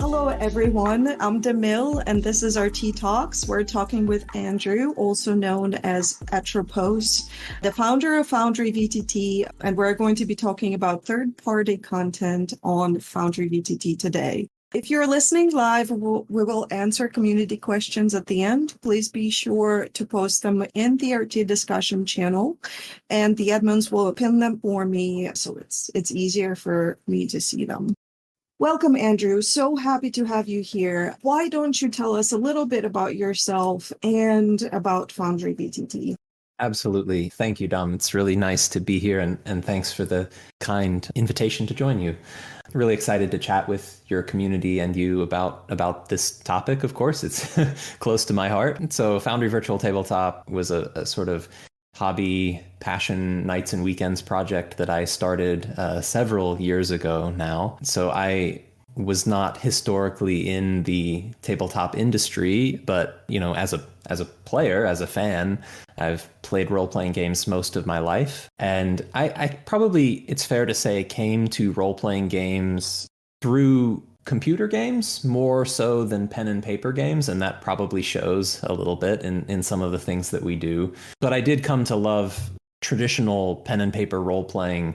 Hello, everyone. I'm Domille, and this is our Tea Talks. We're talking with Andrew, also known as Atropos, the founder of Foundry VTT, and we're going to be talking about third-party content on Foundry VTT today. If you're listening live, we will answer community questions at the end. Please be sure to post them in the RT discussion channel, and the admins will pin them for me, so it's easier for me to see them. Welcome, Andrew. So happy to have you here. Why don't you tell us a little bit about yourself and about Foundry VTT? Absolutely. Thank you, Dom. It's really nice to be here, and thanks for the kind invitation to join you. Really excited to chat with your community and you about this topic. Of course, it's close to my heart. So Foundry Virtual Tabletop was a sort of hobby, passion, nights and weekends project that I started several years ago now. So I was not historically in the tabletop industry, but as a player, as a fan, I've played role-playing games most of my life. And I probably, it's fair to say, came to role-playing games through computer games more so than pen and paper games, and that probably shows a little bit in some of the things that we do. But I did come to love traditional pen and paper role-playing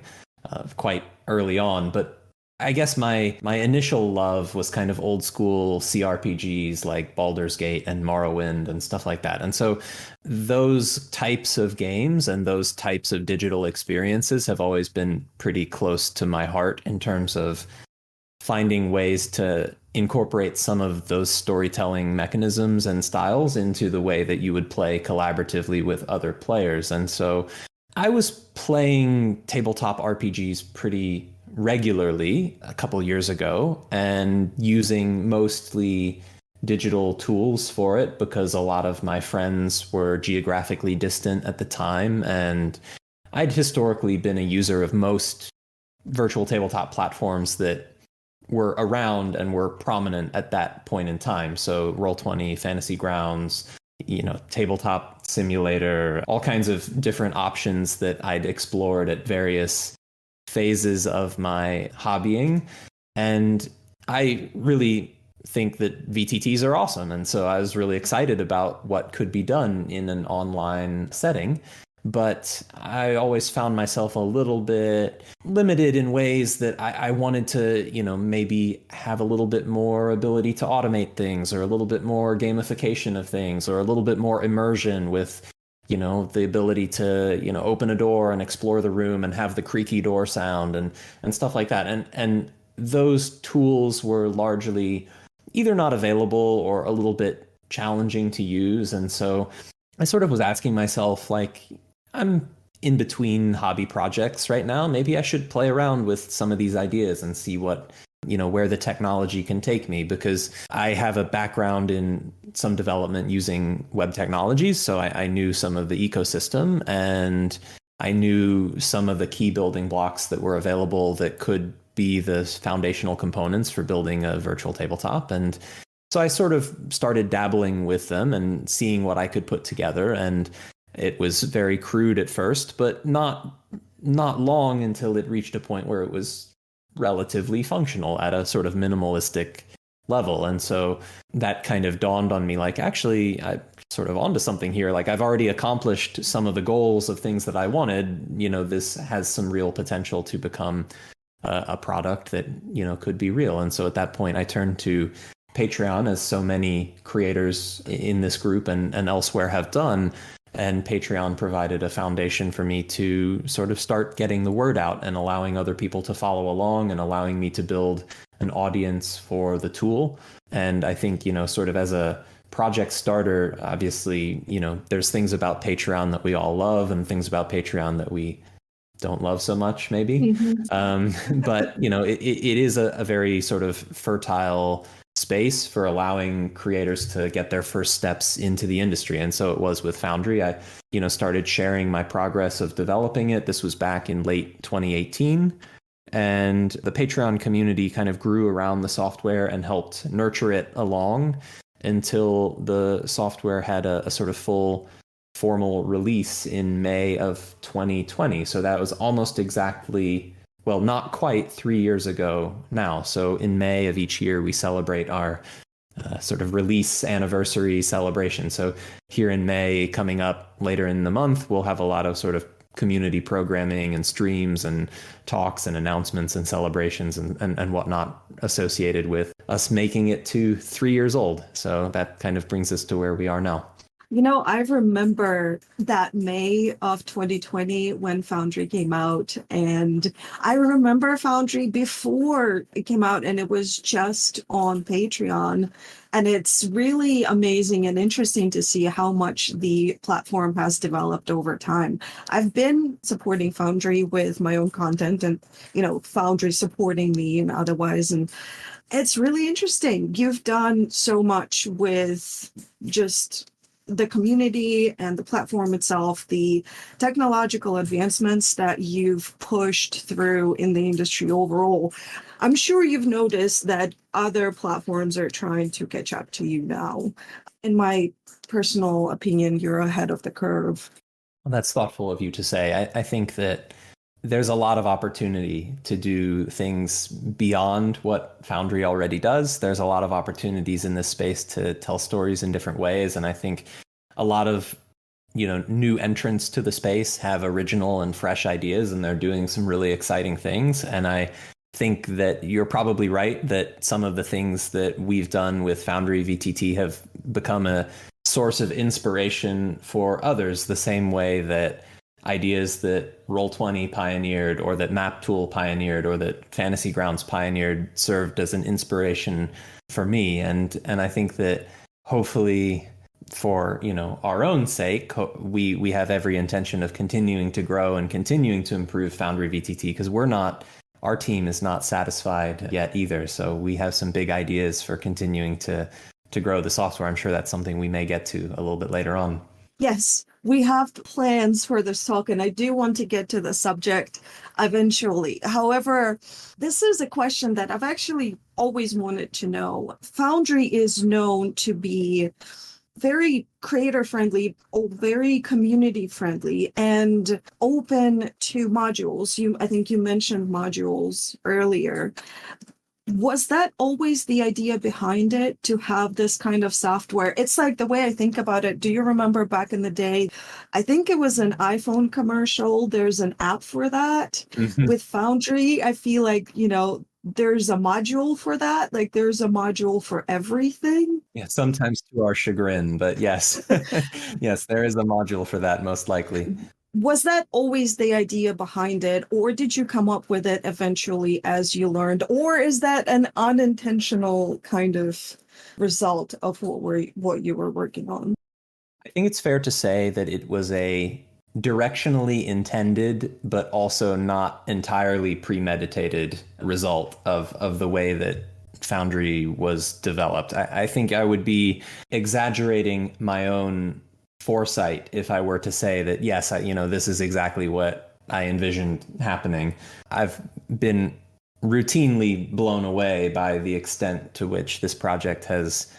quite early on. But I guess my initial love was kind of old school CRPGs like Baldur's Gate and Morrowind and stuff like that. And so those types of games and those types of digital experiences have always been pretty close to my heart in terms of finding ways to incorporate some of those storytelling mechanisms and styles into the way that you would play collaboratively with other players. And so I was playing tabletop RPGs pretty regularly a couple years ago and using mostly digital tools for it because a lot of my friends were geographically distant at the time. And I'd historically been a user of most virtual tabletop platforms that were around and were prominent at that point in time. So Roll20, Fantasy Grounds, Tabletop Simulator, all kinds of different options that I'd explored at various phases of my hobbying. And I really think that VTTs are awesome. And so I was really excited about what could be done in an online setting. But I always found myself a little bit limited in ways that I wanted to, maybe have a little bit more ability to automate things, or a little bit more gamification of things, or a little bit more immersion with, the ability to, open a door and explore the room and have the creaky door sound and stuff like that. And those tools were largely either not available or a little bit challenging to use. And so I sort of was asking myself, like, I'm in between hobby projects right now. Maybe I should play around with some of these ideas and see what, where the technology can take me, because I have a background in some development using web technologies. So I knew some of the ecosystem and I knew some of the key building blocks that were available that could be the foundational components for building a virtual tabletop. And so I sort of started dabbling with them and seeing what I could put together. And it was very crude at first, but not long until it reached a point where it was relatively functional at a sort of minimalistic level. And so that kind of dawned on me, like, actually, I'm sort of onto something here. Like, I've already accomplished some of the goals of things that I wanted. This has some real potential to become a product that, could be real. And so at that point, I turned to Patreon, as so many creators in this group and elsewhere have done. And Patreon provided a foundation for me to sort of start getting the word out and allowing other people to follow along and allowing me to build an audience for the tool. And I think, sort of as a project starter, obviously, there's things about Patreon that we all love and things about Patreon that we don't love so much, maybe. But, it is a very sort of fertile space for allowing creators to get their first steps into the industry. And so it was with Foundry. I, started sharing my progress of developing it. This was back in late 2018. And the Patreon community kind of grew around the software and helped nurture it along until the software had a sort of full formal release in May of 2020. So that was almost exactly well, not quite 3 years ago now. So in May of each year, we celebrate our sort of release anniversary celebration. So here in May, coming up later in the month, we'll have a lot of sort of community programming and streams and talks and announcements and celebrations and whatnot associated with us making it to 3 years old. So that kind of brings us to where we are now. I remember that May of 2020 when Foundry came out, and I remember Foundry before it came out, and it was just on Patreon. And it's really amazing and interesting to see how much the platform has developed over time. I've been supporting Foundry with my own content and, Foundry supporting me and otherwise. And it's really interesting. You've done so much with just the community and the platform itself, the technological advancements that you've pushed through in the industry overall. I'm sure you've noticed that other platforms are trying to catch up to you now. In my personal opinion, you're ahead of the curve. Well, that's thoughtful of you to say. I think that there's a lot of opportunity to do things beyond what Foundry already does. There's a lot of opportunities in this space to tell stories in different ways. And I think a lot of, new entrants to the space have original and fresh ideas, and they're doing some really exciting things. And I think that you're probably right that some of the things that we've done with Foundry VTT have become a source of inspiration for others, the same way that ideas that Roll20 pioneered, or that MapTool pioneered, or that Fantasy Grounds pioneered served as an inspiration for me. And I think that hopefully for our own sake, we have every intention of continuing to grow and continuing to improve Foundry VTT, because our team is not satisfied yet either. So we have some big ideas for continuing to grow the software. I'm sure that's something we may get to a little bit later on. Yes, we have plans for this talk, and I do want to get to the subject eventually. However, this is a question that I've actually always wanted to know. Foundry is known to be very creator friendly, or very community friendly, and open to modules. I think you mentioned modules earlier. Was that always the idea behind it, to have this kind of software? It's like the way I think about it. Do you remember back in the day? I think it was an iPhone commercial. There's an app for that. Mm-hmm. With Foundry, I feel like, there's a module for that. Like there's a module for everything. Yeah, sometimes to our chagrin, but yes, yes, there is a module for that, most likely. Was that always the idea behind it, or did you come up with it eventually as you learned, or is that an unintentional kind of result of what you were working on? I think it's fair to say that it was a directionally intended, but also not entirely premeditated result of the way that Foundry was developed. I think I would be exaggerating my own foresight if I were to say that, yes, this is exactly what I envisioned happening. I've been routinely blown away by the extent to which this project has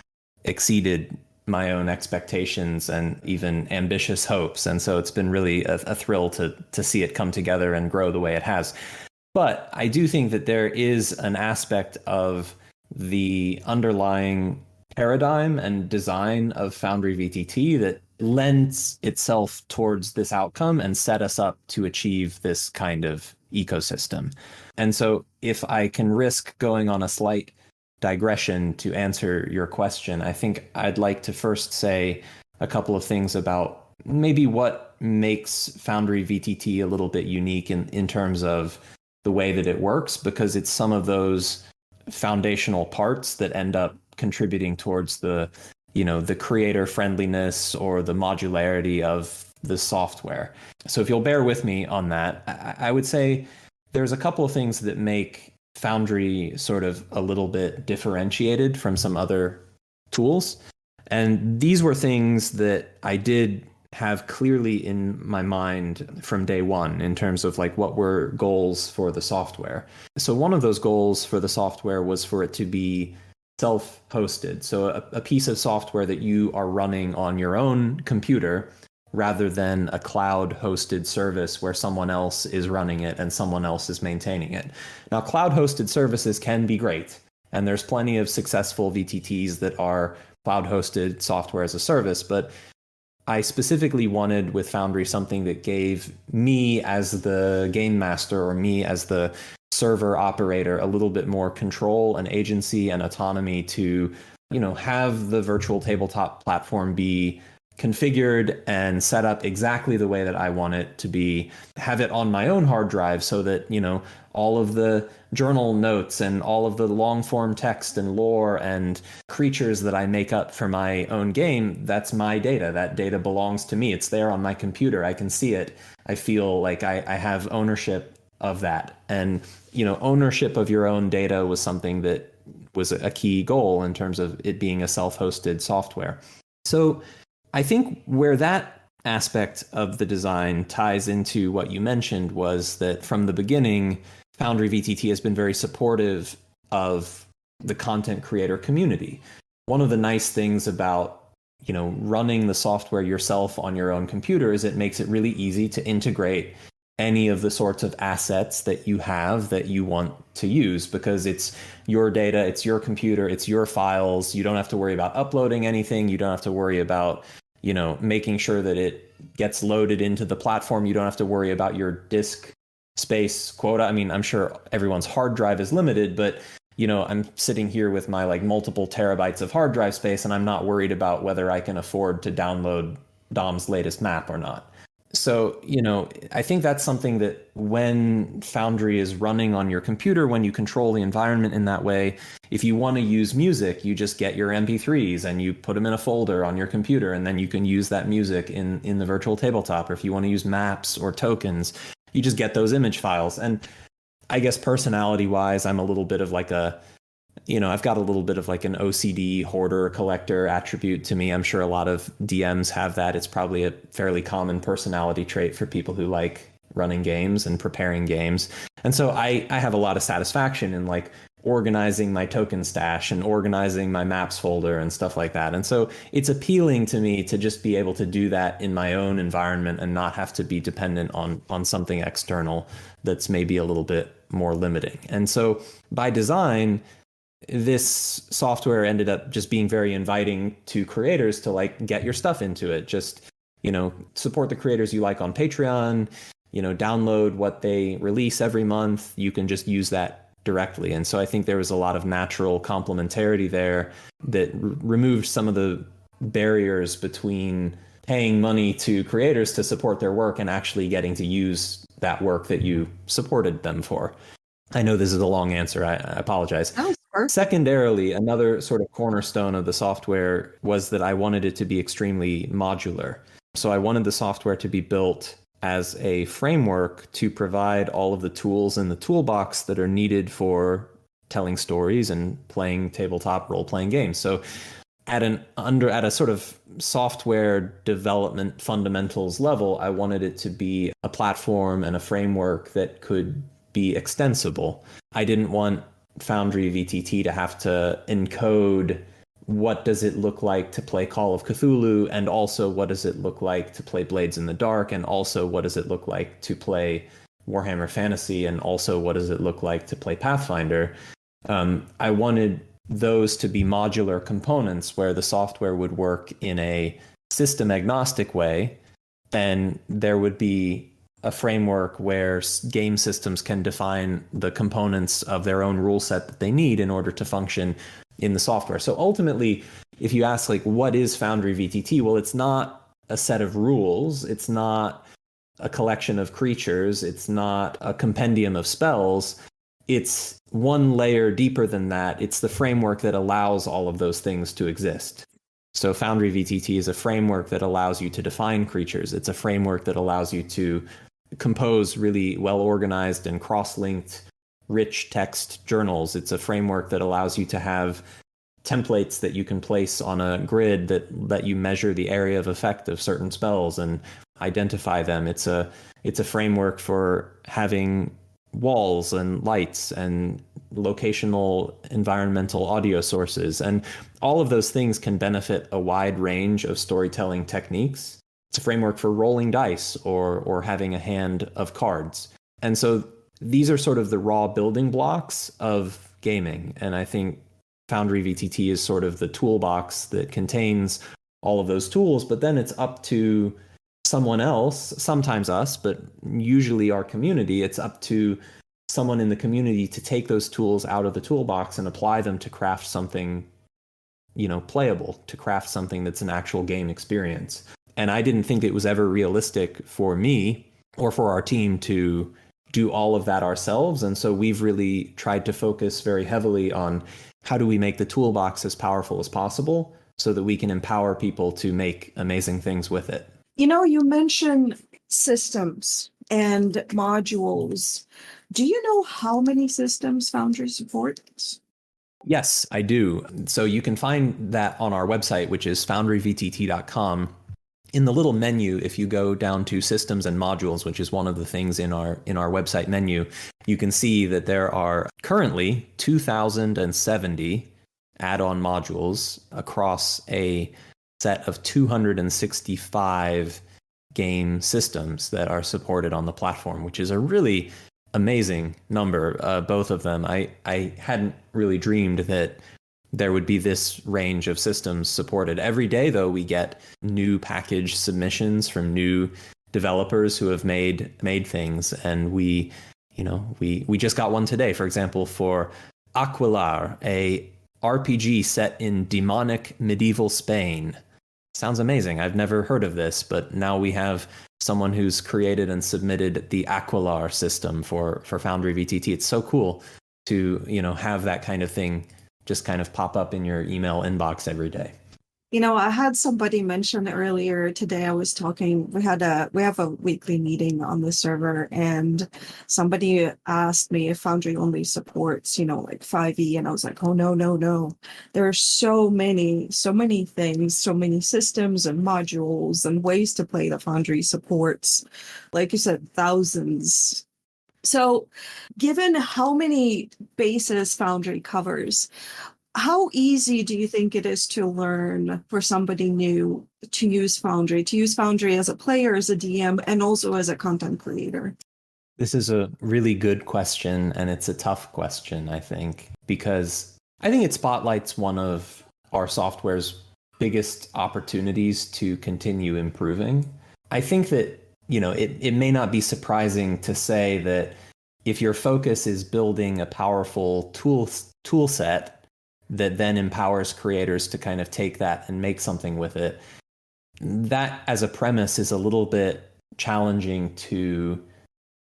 exceeded my own expectations and even ambitious hopes. And so it's been really a thrill to see it come together and grow the way it has. But I do think that there is an aspect of the underlying paradigm and design of Foundry VTT that lends itself towards this outcome and set us up to achieve this kind of ecosystem. And so if I can risk going on a slight digression to answer your question, I think I'd like to first say a couple of things about maybe what makes Foundry VTT a little bit unique in terms of the way that it works, because it's some of those foundational parts that end up contributing towards the creator friendliness or the modularity of the software. So if you'll bear with me on that, I would say there's a couple of things that make Foundry sort of a little bit differentiated from some other tools. And these were things that I did have clearly in my mind from day one in terms of like what were goals for the software. So one of those goals for the software was for it to be self-hosted. So a piece of software that you are running on your own computer rather than a cloud hosted service where someone else is running it and someone else is maintaining it. Now, cloud hosted services can be great, and there's plenty of successful VTTs that are cloud hosted software as a service, but I specifically wanted with Foundry something that gave me as the game master or me as the server operator a little bit more control and agency and autonomy to, have the virtual tabletop platform be configured and set up exactly the way that I want it to be, have it on my own hard drive so that, all of the journal notes and all of the long form text and lore and creatures that I make up for my own game, that's my data. That data belongs to me. It's there on my computer. I can see it. I feel like I have ownership of that. And, ownership of your own data was something that was a key goal in terms of it being a self-hosted software. So I think where that aspect of the design ties into what you mentioned was that from the beginning, Foundry VTT has been very supportive of the content creator community. One of the nice things about, running the software yourself on your own computer is it makes it really easy to integrate any of the sorts of assets that you have that you want to use, because it's your data, it's your computer, it's your files. You don't have to worry about uploading anything. You don't have to worry about, making sure that it gets loaded into the platform. You don't have to worry about your disk space quota. I mean, I'm sure everyone's hard drive is limited, but I'm sitting here with my multiple terabytes of hard drive space, and I'm not worried about whether I can afford to download Dom's latest map or not. So, I think that's something that when Foundry is running on your computer, when you control the environment in that way, if you want to use music, you just get your MP3s and you put them in a folder on your computer, and then you can use that music in the virtual tabletop. Or if you want to use maps or tokens, you just get those image files. And I guess personality wise, I'm a little bit of I've got a little bit of an OCD hoarder collector attribute to me. I'm sure a lot of DMs have that. It's probably a fairly common personality trait for people who like running games and preparing games. And so I have a lot of satisfaction in organizing my token stash and organizing my maps folder and stuff like that. And so it's appealing to me to just be able to do that in my own environment and not have to be dependent on something external that's maybe a little bit more limiting. And so by design, this software ended up just being very inviting to creators to get your stuff into it. Just, support the creators you like on Patreon, download what they release every month. You can just use that directly. And so I think there was a lot of natural complementarity there that removed some of the barriers between paying money to creators to support their work and actually getting to use that work that you supported them for. I know this is a long answer. I apologize. Secondarily, another sort of cornerstone of the software was that I wanted it to be extremely modular. So I wanted the software to be built as a framework to provide all of the tools in the toolbox that are needed for telling stories and playing tabletop role-playing games. So at a sort of software development fundamentals level, I wanted it to be a platform and a framework that could be extensible. I didn't want Foundry VTT to have to encode what does it look like to play Call of Cthulhu, and also what does it look like to play Blades in the Dark, and also what does it look like to play Warhammer Fantasy, and also what does it look like to play Pathfinder. I wanted those to be modular components where the software would work in a system agnostic way, and there would be a framework where game systems can define the components of their own rule set that they need in order to function in the software. So ultimately, if you ask what is Foundry VTT? Well, it's not a set of rules. It's not a collection of creatures. It's not a compendium of spells. It's one layer deeper than that. It's the framework that allows all of those things to exist. So Foundry VTT is a framework that allows you to define creatures. It's a framework that allows you to compose really well-organized and cross-linked rich text journals. It's a framework that allows you to have templates that you can place on a grid that let you measure the area of effect of certain spells and identify them. It's a framework for having walls and lights and locational environmental audio sources. And all of those things can benefit a wide range of storytelling techniques. it's a framework for rolling dice or having a hand of cards. And so these are sort of the raw building blocks of gaming. And I think Foundry VTT is sort of the toolbox that contains all of those tools, but then it's up to someone else, sometimes us, but usually our community. It's up to someone in the community to take those tools out of the toolbox and apply them to craft something, playable, to craft something that's an actual game experience. And I didn't think it was ever realistic for me or for our team to do all of that ourselves. And so we've really tried to focus very heavily on how do we make the toolbox as powerful as possible so that we can empower people to make amazing things with it. You mentioned systems and modules. Do you know how many systems Foundry supports? Yes, I do. So you can find that on our website, which is foundryvtt.com. In the little menu, if you go down to systems and modules, which is one of the things in our website menu, you can see that there are currently 2,070 add-on modules across a set of 265 game systems that are supported on the platform, which is a really amazing number, both of them. I hadn't really dreamed that there would be this range of systems supported. Every day, though, we get new package submissions from new developers who have made things, and we just got one today, for example, for Aquilar, a RPG set in demonic medieval Spain. Sounds amazing. I've never heard of this, but now we have someone who's created and submitted the Aquilar system for Foundry VTT. It's so cool to have that kind of thing just kind of pop up in your email inbox every day. I had somebody mention earlier today, I was talking, we have a weekly meeting on the server, and somebody asked me if Foundry only supports, like 5e, and I was like, oh, no. There are so many things, so many systems and modules and ways to play that Foundry supports. Like you said, thousands. So given how many bases Foundry covers, how easy do you think it is to learn for somebody new to use Foundry as a player, as a DM, and also as a content creator? This is a really good question, and it's a tough question, I think, because I think it spotlights one of our software's biggest opportunities to continue improving. I think that it may not be surprising to say that if your focus is building a powerful tool set that then empowers creators to kind of take that and make something with it, that as a premise is a little bit challenging to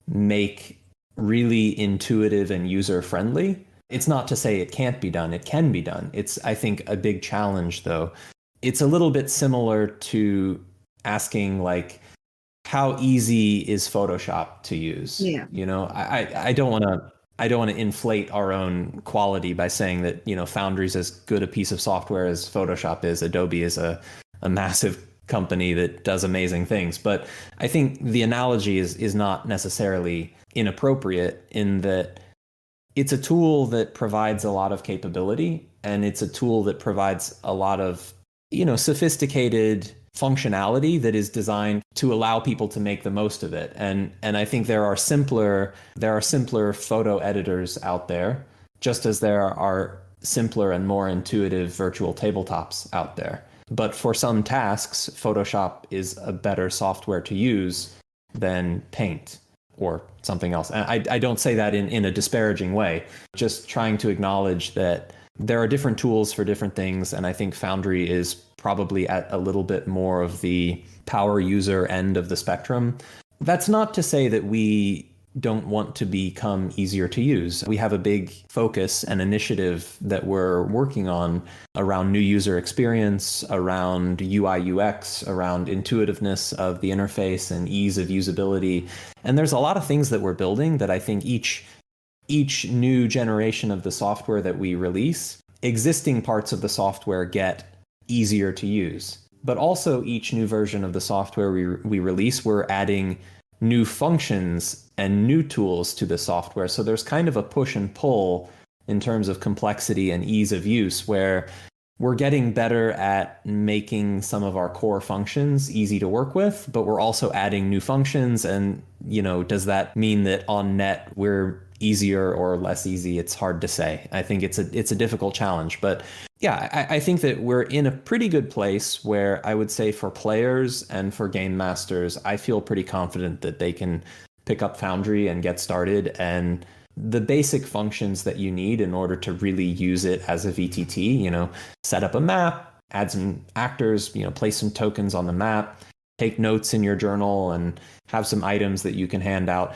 make really intuitive and user-friendly. It's not to say it can't be done. It can be done. It's, I think, a big challenge, though. It's a little bit similar to asking, like, how easy is Photoshop to use? Yeah. I don't want to inflate our own quality by saying that, Foundry's as good a piece of software as Photoshop is. Adobe is a massive company that does amazing things. But I think the analogy is not necessarily inappropriate in that it's a tool that provides a lot of capability, and it's a tool that provides a lot of, sophisticated functionality that is designed to allow people to make the most of it. And I think there are simpler photo editors out there, just as there are simpler and more intuitive virtual tabletops out there. But for some tasks, Photoshop is a better software to use than Paint or something else. And I don't say that in a disparaging way, just trying to acknowledge that there are different tools for different things. And I think Foundry is probably at a little bit more of the power user end of the spectrum. That's not to say that we don't want to become easier to use. We have a big focus and initiative that we're working on around new user experience, around UI UX, around intuitiveness of the interface and ease of usability. And there's a lot of things that we're building that I think each new generation of the software that we release, existing parts of the software get easier to use. But also each new version of the software we release, we're adding new functions and new tools to the software. So there's kind of a push and pull in terms of complexity and ease of use, where we're getting better at making some of our core functions easy to work with, but we're also adding new functions. And, does that mean that on net we're easier or less easy? It's hard to say. I think it's a difficult challenge, but yeah, I think that we're in a pretty good place where I would say for players and for game masters, I feel pretty confident that they can pick up Foundry and get started. And the basic functions that you need in order to really use it as a VTT, set up a map, add some actors, place some tokens on the map, take notes in your journal, and have some items that you can hand out.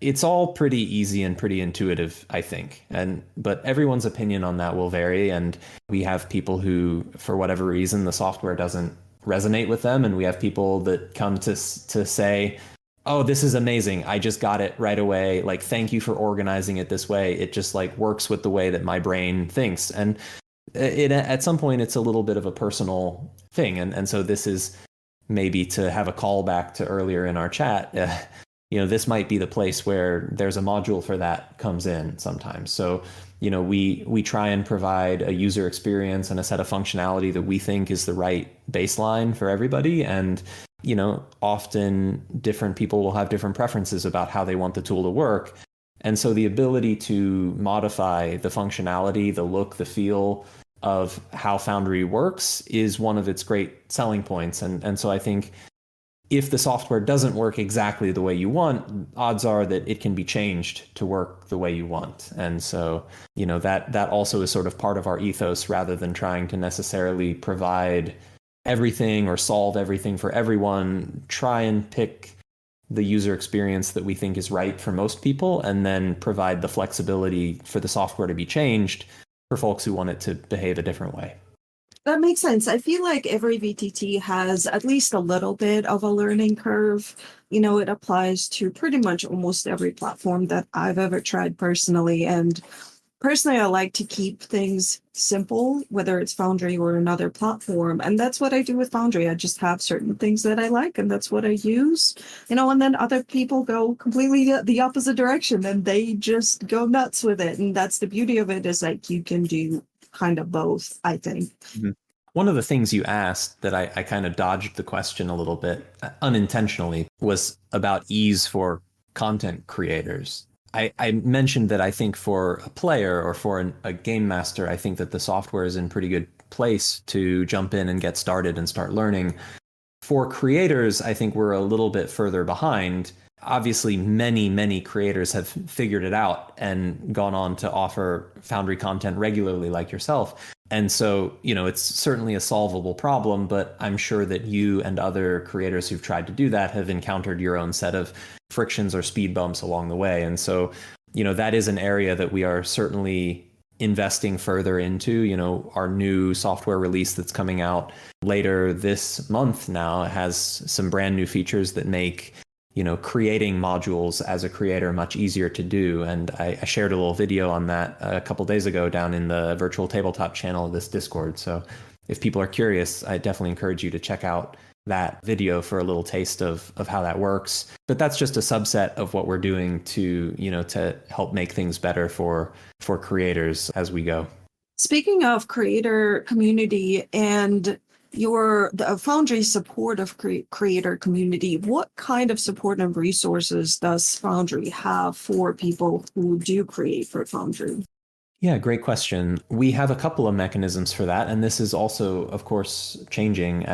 It's all pretty easy and pretty intuitive, I think. But everyone's opinion on that will vary. And we have people who, for whatever reason, the software doesn't resonate with them. And we have people that come to say, oh, this is amazing. I just got it right away. Like, thank you for organizing it this way. It just like works with the way that my brain thinks. And at some point, it's a little bit of a personal thing. And so this is maybe to have a callback to earlier in our chat. This might be the place where there's a module for that comes in sometimes. So, we try and provide a user experience and a set of functionality that we think is the right baseline for everybody. And often different people will have different preferences about how they want the tool to work. And so the ability to modify the functionality, the look, the feel of how Foundry works is one of its great selling points. And so I think if the software doesn't work exactly the way you want, odds are that it can be changed to work the way you want. And so, that also is sort of part of our ethos, rather than trying to necessarily provide everything or solve everything for everyone. Try and pick the user experience that we think is right for most people, and then provide the flexibility for the software to be changed for folks who want it to behave a different way. That makes sense. I feel like every VTT has at least a little bit of a learning curve. It applies to pretty much almost every platform that I've ever tried personally. And personally, I like to keep things simple, whether it's Foundry or another platform. And that's what I do with Foundry. I just have certain things that I like, and that's what I use. And then other people go completely the opposite direction, and they just go nuts with it. And that's the beauty of it, is like you can do kind of both, I think. Mm-hmm. One of the things you asked that I kind of dodged the question a little bit unintentionally was about ease for content creators. I mentioned that I think for a player or for a game master, I think that the software is in pretty good place to jump in and get started and start learning. For creators, I think we're a little bit further behind. Obviously, many creators have figured it out and gone on to offer Foundry content regularly, like yourself. And so, it's certainly a solvable problem, but I'm sure that you and other creators who've tried to do that have encountered your own set of frictions or speed bumps along the way. And so, that is an area that we are certainly investing further into. Our new software release that's coming out later this month now has some brand new features that make creating modules as a creator much easier to do. And I shared a little video on that a couple days ago down in the virtual tabletop channel of this Discord. So if people are curious, I definitely encourage you to check out that video for a little taste of how that works. But that's just a subset of what we're doing to help make things better for creators as we go. Speaking of creator community and the Foundry support of creator community, what kind of support and resources does Foundry have for people who do create for Foundry? Yeah, great question. We have a couple of mechanisms for that, and this is also, of course, changing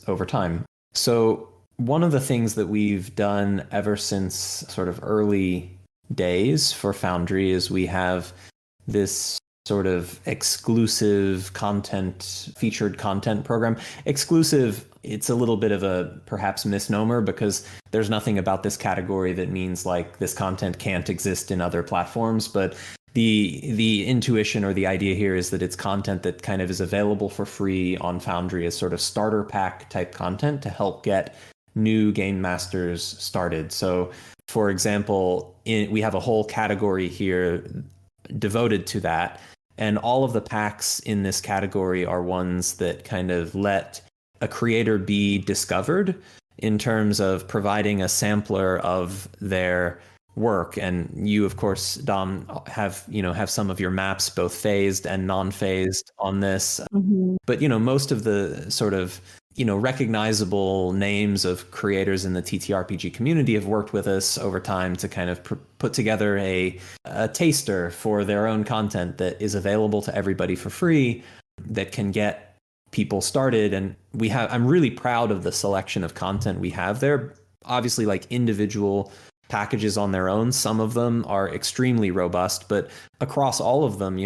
over time. So one of the things that we've done ever since sort of early days for Foundry is we have this sort of exclusive content, featured content program. Exclusive, it's a little bit of a perhaps misnomer, because there's nothing about this category that means like this content can't exist in other platforms. But the intuition or the idea here is that it's content that kind of is available for free on Foundry as sort of starter pack type content to help get new game masters started. So for example, we have a whole category here devoted to that. And all of the packs in this category are ones that kind of let a creator be discovered in terms of providing a sampler of their work. And you, of course, Dom, have some of your maps both phased and non-phased on this. Mm-hmm. But, most of the sort of, recognizable names of creators in the TTRPG community have worked with us over time to kind of put together a taster for their own content that is available to everybody for free, that can get people started. And I'm really proud of the selection of content we have there. Obviously, like individual packages on their own, some of them are extremely robust, but across all of them,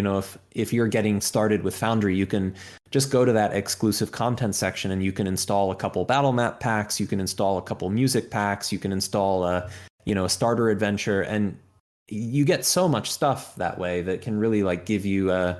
if you're getting started with Foundry, you can just go to that exclusive content section and you can install a couple battle map packs, you can install a couple music packs, you can install a starter adventure, and you get so much stuff that way that can really like give you a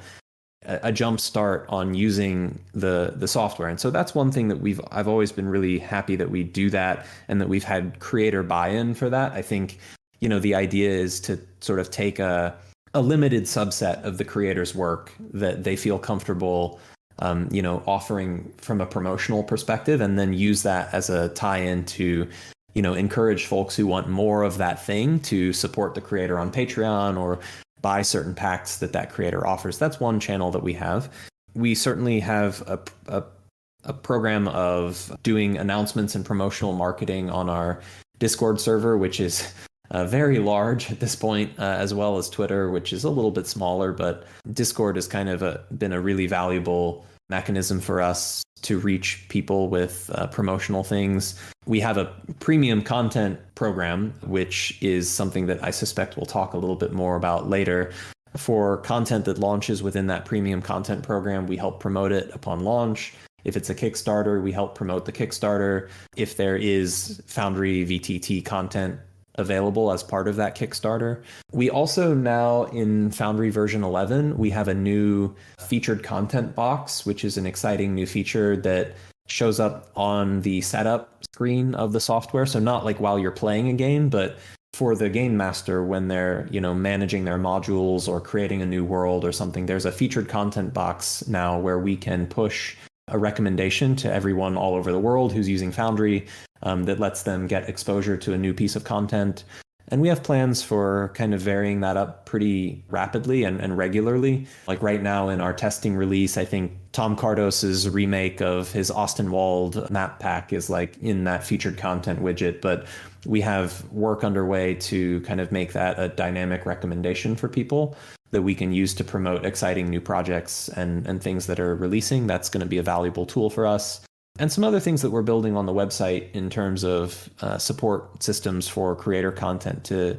jump start on using the software. And so that's one thing that I've always been really happy that we do that, and that we've had creator buy-in for that. I think, the idea is to sort of take a limited subset of the creator's work that they feel comfortable, offering from a promotional perspective, and then use that as a tie-in to, encourage folks who want more of that thing to support the creator on Patreon or buy certain packs that creator offers. That's one channel that we have. We certainly have a program of doing announcements and promotional marketing on our Discord server, which is very large at this point, as well as Twitter, which is a little bit smaller. But Discord has kind of been a really valuable mechanism for us to reach people with promotional things. We have a premium content program, which is something that I suspect we'll talk a little bit more about later. For content that launches within that premium content program, we help promote it upon launch. If it's a Kickstarter, we help promote the Kickstarter. If there is Foundry VTT content available as part of that Kickstarter. We also now, in Foundry version 11, we have a new featured content box, which is an exciting new feature that shows up on the setup screen of the software. So not like while you're playing a game, but for the game master when they're, managing their modules or creating a new world or something. There's a featured content box now where we can push a recommendation to everyone all over the world who's using Foundry, that lets them get exposure to a new piece of content. And we have plans for kind of varying that up pretty rapidly and regularly. Like right now in our testing release, I think Tom Cardos's remake of his Austin Wald map pack is like in that featured content widget, but we have work underway to kind of make that a dynamic recommendation for people that we can use to promote exciting new projects and things that are releasing. That's going to be a valuable tool for us. And some other things that we're building on the website in terms of support systems for creator content to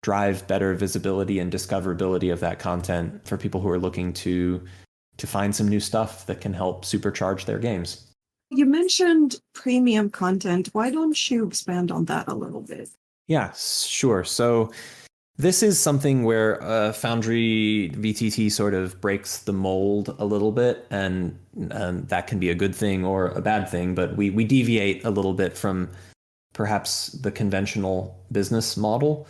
drive better visibility and discoverability of that content for people who are looking to find some new stuff that can help supercharge their games. You mentioned premium content. Why don't you expand on that a little bit? Yeah, sure. So this is something where Foundry VTT sort of breaks the mold a little bit, and that can be a good thing or a bad thing, but we deviate a little bit from perhaps the conventional business model.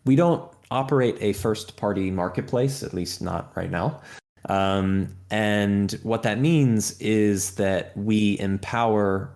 We don't operate a first-party marketplace, at least not right now. And what that means is that we empower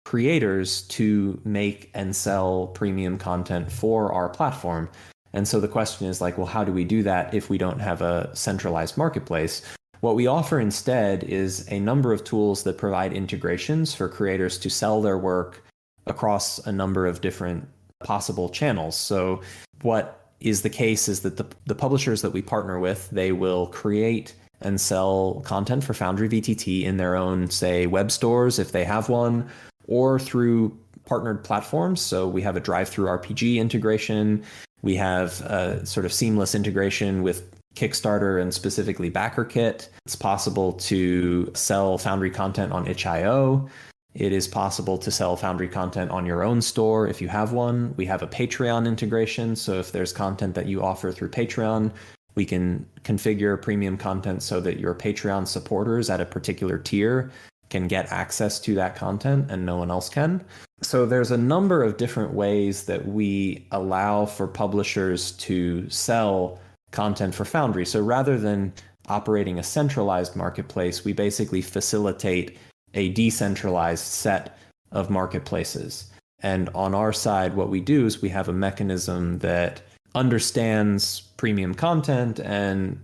creators to make and sell premium content for our platform. And so the question is like, well, how do we do that if we don't have a centralized marketplace? What we offer instead is a number of tools that provide integrations for creators to sell their work across a number of different possible channels. So what is the case is that the publishers that we partner with, they will create and sell content for Foundry VTT in their own, say, web stores if they have one, or through partnered platforms. So we have a drive-through RPG integration. We have a sort of seamless integration with Kickstarter and specifically BackerKit. It's possible to sell Foundry content on itch.io. It is possible to sell Foundry content on your own store if you have one. We have a Patreon integration. So if there's content that you offer through Patreon, we can configure premium content so that your Patreon supporters at a particular tier can get access to that content and no one else can. So there's a number of different ways that we allow for publishers to sell content for Foundry. So rather than operating a centralized marketplace, we basically facilitate a decentralized set of marketplaces. And on our side, what we do is we have a mechanism that understands premium content and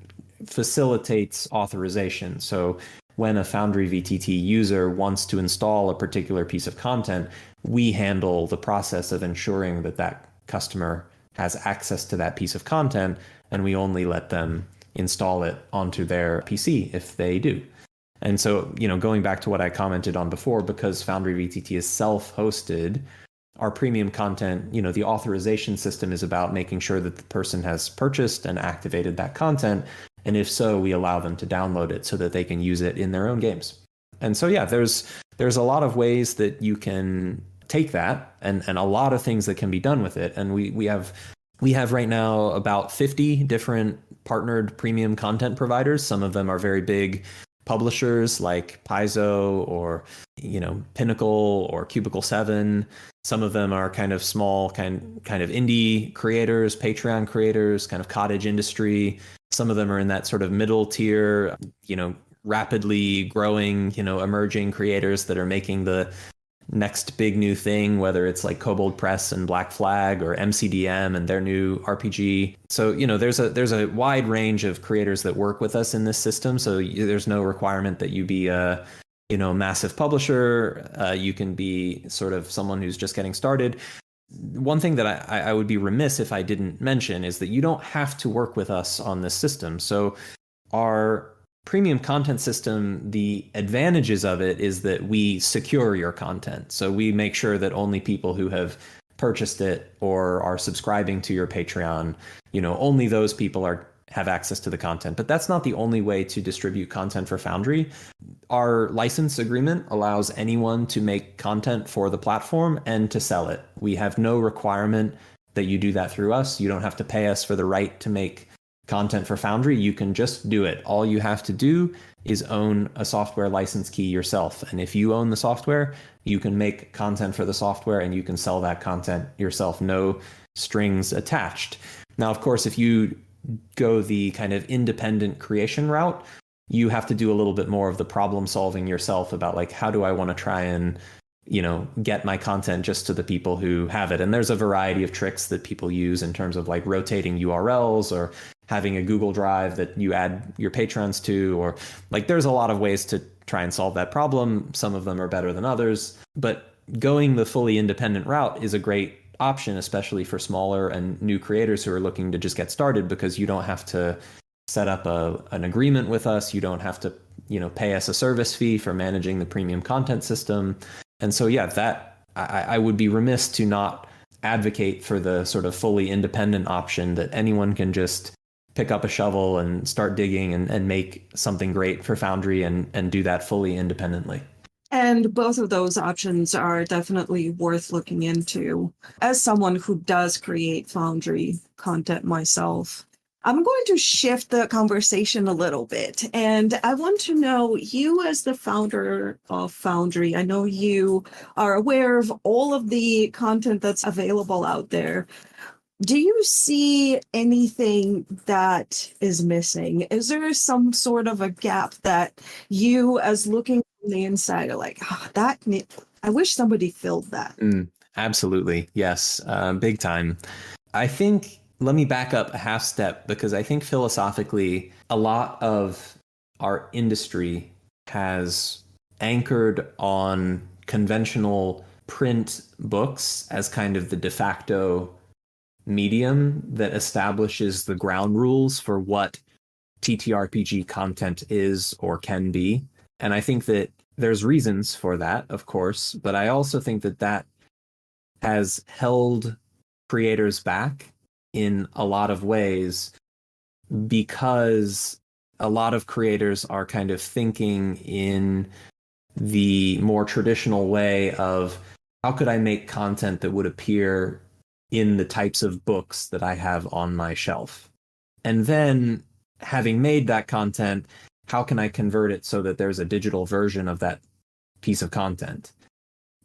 facilitates authorization. So when a Foundry VTT user wants to install a particular piece of content, we handle the process of ensuring that that customer has access to that piece of content, and we only let them install it onto their PC if they do. And so, going back to what I commented on before, because Foundry VTT is self-hosted, our premium content, the authorization system is about making sure that the person has purchased and activated that content. And if so, we allow them to download it so that they can use it in their own games. And so, yeah, there's a lot of ways that you can take that and a lot of things that can be done with it. And we have right now about 50 different partnered premium content providers. Some of them are very big publishers like Paizo or Pinnacle or Cubicle 7. Some of them are kind of small, kind of indie creators, Patreon creators, kind of cottage industry. Some of them are in that sort of middle tier, rapidly growing, emerging creators that are making the next big new thing, whether it's like Kobold Press and Black Flag or MCDM and their new RPG. So, there's a wide range of creators that work with us in this system. So there's no requirement that you be a, massive publisher. You can be sort of someone who's just getting started. One thing that I would be remiss if I didn't mention is that you don't have to work with us on this system. So our premium content system, the advantages of it is that we secure your content. So we make sure that only people who have purchased it or are subscribing to your Patreon, only those people have access to the content. But that's not the only way to distribute content for Foundry. Our license agreement allows anyone to make content for the platform and to sell it. We have no requirement that you do that through us. You don't have to pay us for the right to make content for Foundry. You can just do it. All you have to do is own a software license key yourself. And if you own the software, you can make content for the software and you can sell that content yourself. No strings attached. Now, of course, if you go the kind of independent creation route, you have to do a little bit more of the problem solving yourself about like, how do I want to try and get my content just to the people who have it. And there's a variety of tricks that people use in terms of like rotating URLs or having a Google Drive that you add your patrons to, or like there's a lot of ways to try and solve that problem. Some of them are better than others, but going the fully independent route is a great option, especially for smaller and new creators who are looking to just get started, because you don't have to set up an agreement with us. You don't have to, pay us a service fee for managing the premium content system. And so, yeah, that I would be remiss to not advocate for the sort of fully independent option that anyone can just pick up a shovel and start digging and make something great for Foundry and do that fully independently. And both of those options are definitely worth looking into. As someone who does create Foundry content myself, I'm going to shift the conversation a little bit. And I want to know, you as the founder of Foundry, I know you are aware of all of the content that's available out there. Do you see anything that is missing? Is there some sort of a gap that you, as looking from the inside, are like, I wish somebody filled that? Absolutely. Yes. Big time. I think, let me back up a half step, because I think philosophically, a lot of our industry has anchored on conventional print books as kind of the de facto medium that establishes the ground rules for what TTRPG content is or can be. And I think that there's reasons for that, of course, but I also think that that has held creators back in a lot of ways, because a lot of creators are kind of thinking in the more traditional way of, how could I make content that would appear in the types of books that I have on my shelf? And then, having made that content, how can I convert it so that there's a digital version of that piece of content?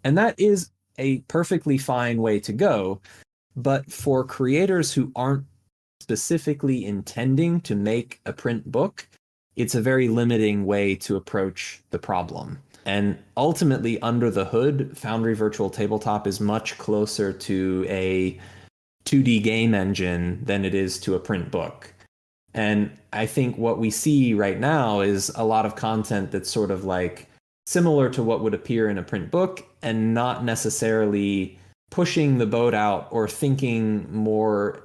And that is a perfectly fine way to go. But for creators who aren't specifically intending to make a print book, it's a very limiting way to approach the problem. And ultimately, under the hood, Foundry Virtual Tabletop is much closer to a 2D game engine than it is to a print book. And I think what we see right now is a lot of content that's sort of like similar to what would appear in a print book and not necessarily pushing the boat out or thinking more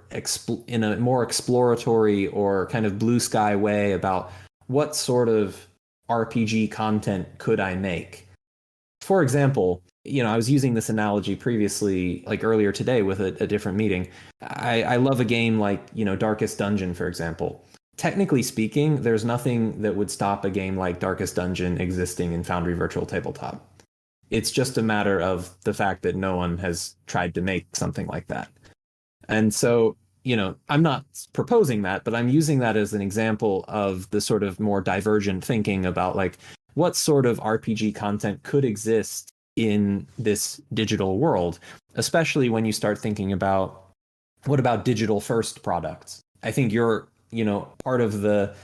in a more exploratory or kind of blue sky way about what sort of RPG content could I make. For example, I was using this analogy previously, like earlier today with a different meeting. I love a game like, Darkest Dungeon, for example. Technically speaking, there's nothing that would stop a game like Darkest Dungeon existing in Foundry Virtual Tabletop. It's just a matter of the fact that no one has tried to make something like that. And so, I'm not proposing that, but I'm using that as an example of the sort of more divergent thinking about like what sort of RPG content could exist in this digital world, especially when you start thinking about what about digital first products. I think you're, part of the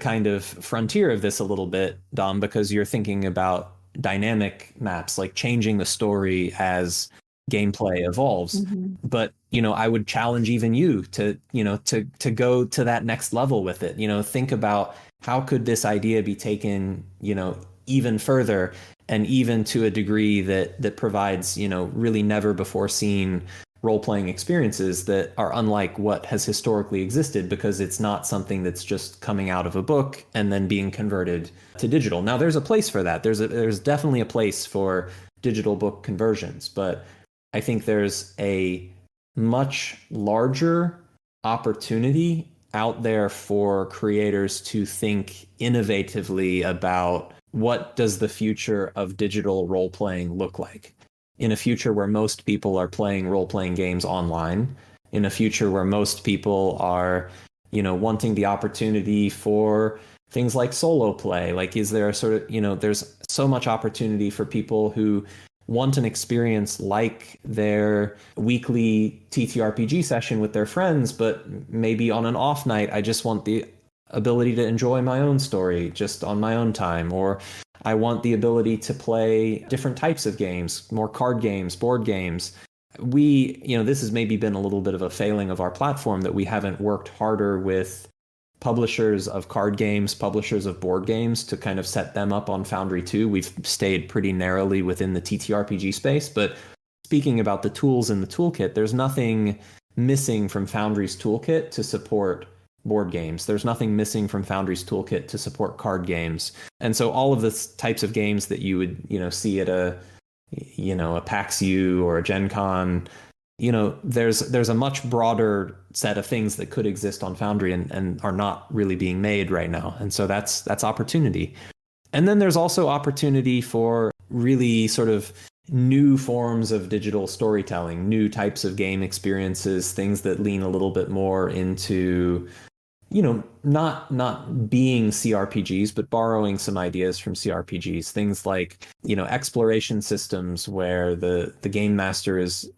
kind of frontier of this a little bit, Dom, because you're thinking about dynamic maps, like changing the story as gameplay evolves. Mm-hmm. But, I would challenge even you to, to go to that next level with it. Think about how could this idea be taken, even further, and even to a degree that provides, really never before seen role-playing experiences that are unlike what has historically existed, because it's not something that's just coming out of a book and then being converted to digital. Now, there's a place for that. There's definitely a place for digital book conversions, but I think there's a much larger opportunity out there for creators to think innovatively about what does the future of digital role-playing look like in a future where most people are playing role-playing games online, in a future where most people are, wanting the opportunity for things like solo play. Like, is there a sort of, there's so much opportunity for people who want an experience like their weekly TTRPG session with their friends, but maybe on an off night, I just want the ability to enjoy my own story just on my own time, or I want the ability to play different types of games, more card games, board games. This has maybe been a little bit of a failing of our platform that we haven't worked harder with publishers of card games, publishers of board games to kind of set them up on Foundry too. We've stayed pretty narrowly within the TTRPG space, but speaking about the tools in the toolkit, there's nothing missing from Foundry's toolkit to support board games. There's nothing missing from Foundry's toolkit to support card games. And so all of the types of games that you would, see at a PAX U or a Gen Con, there's a much broader set of things that could exist on Foundry and are not really being made right now. And so that's opportunity. And then there's also opportunity for really sort of new forms of digital storytelling, new types of game experiences, things that lean a little bit more into, not being CRPGs, but borrowing some ideas from CRPGs, things like, exploration systems where the game master is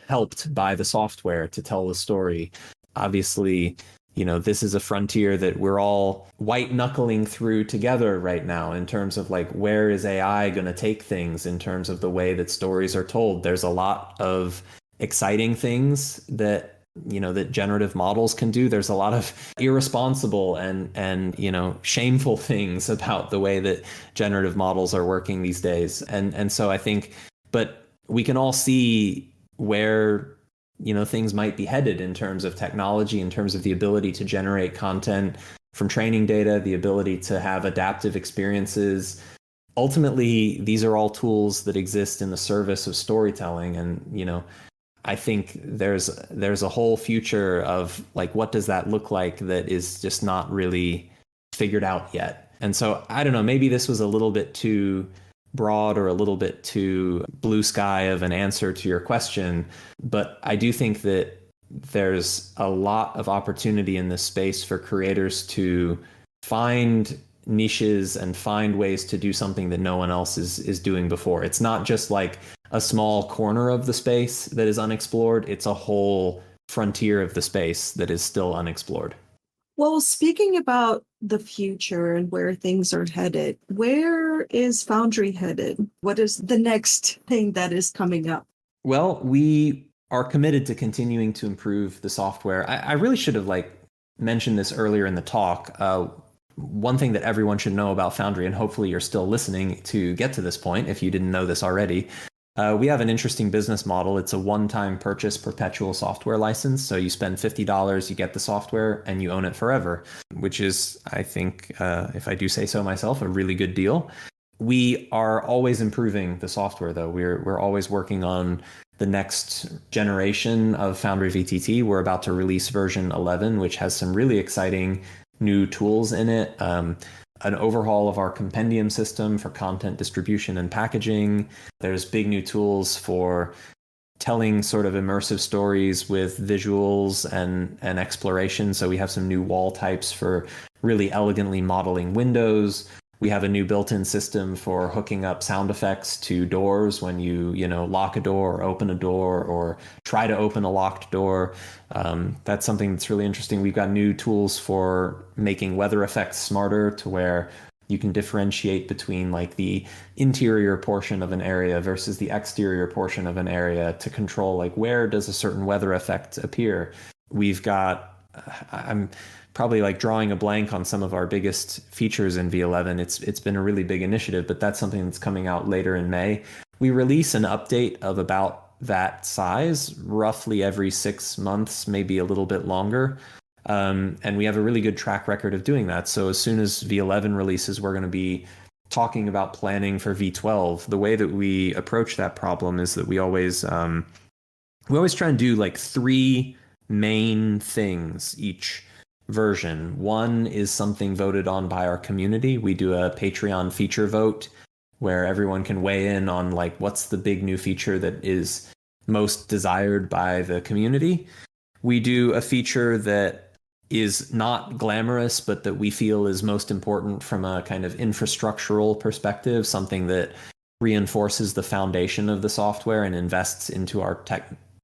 helped by the software to tell the story. Obviously, this is a frontier that we're all white knuckling through together right now in terms of like, where is AI going to take things in terms of the way that stories are told? There's a lot of exciting things that that generative models can do. There's a lot of irresponsible and shameful things about the way that generative models are working these days. And so I think, but we can all see where things might be headed in terms of technology, in terms of the ability to generate content from training data, the ability to have adaptive experiences. Ultimately, these are all tools that exist in the service of storytelling. And, I think there's a whole future of like, what does that look like that is just not really figured out yet. And so I don't know, maybe this was a little bit too broad or a little bit too blue sky of an answer to your question, but I do think that there's a lot of opportunity in this space for creators to find niches and find ways to do something that no one else is doing before. It's not just like a small corner of the space that is unexplored. It's a whole frontier of the space that is still unexplored. Well, speaking about the future and where things are headed, where is Foundry headed? What is the next thing that is coming up? Well, we are committed to continuing to improve the software. I really should have mentioned this earlier in the talk. One thing that everyone should know about Foundry, and hopefully you're still listening to get to this point if you didn't know this already, we have an interesting business model. It's a one-time purchase perpetual software license. So you spend $50, you get the software, and you own it forever, which is, I think, if I do say so myself, a really good deal. We are always improving the software, though. We're always working on the next generation of Foundry VTT. We're about to release version 11, which has some really exciting new tools in it. An overhaul of our compendium system for content distribution and packaging. There's big new tools for telling sort of immersive stories with visuals and exploration. So we have some new wall types for really elegantly modeling windows. We have a new built-in system for hooking up sound effects to doors when you lock a door or open a door or try to open a locked door. That's something that's really interesting. We've got new tools for making weather effects smarter, to where you can differentiate between the interior portion of an area versus the exterior portion of an area to control where does a certain weather effect appear. We've got, I'm probably drawing a blank on some of our biggest features in V11. It's been a really big initiative, but that's something that's coming out later in May. We release an update of about that size roughly every 6 months, maybe a little bit longer. And we have a really good track record of doing that. So as soon as V11 releases, we're going to be talking about planning for V12. The way that we approach that problem is that we always try and do 3 main things each version. One is something voted on by our community. We do a Patreon feature vote where everyone can weigh in on what's the big new feature that is most desired by the community. We do a feature that is not glamorous, but that we feel is most important from a kind of infrastructural perspective, something that reinforces the foundation of the software and invests into our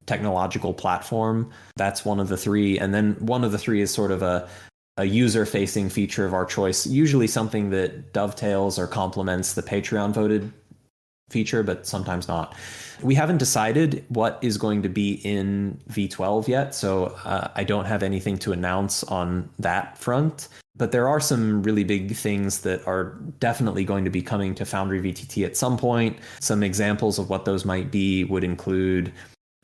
technological platform. That's one of the 3. And then one of the 3 is sort of a user-facing feature of our choice, usually something that dovetails or complements the Patreon voted feature, but sometimes not. We haven't decided what is going to be in V12 yet, so I don't have anything to announce on that front. But there are some really big things that are definitely going to be coming to Foundry VTT at some point. Some examples of what those might be would include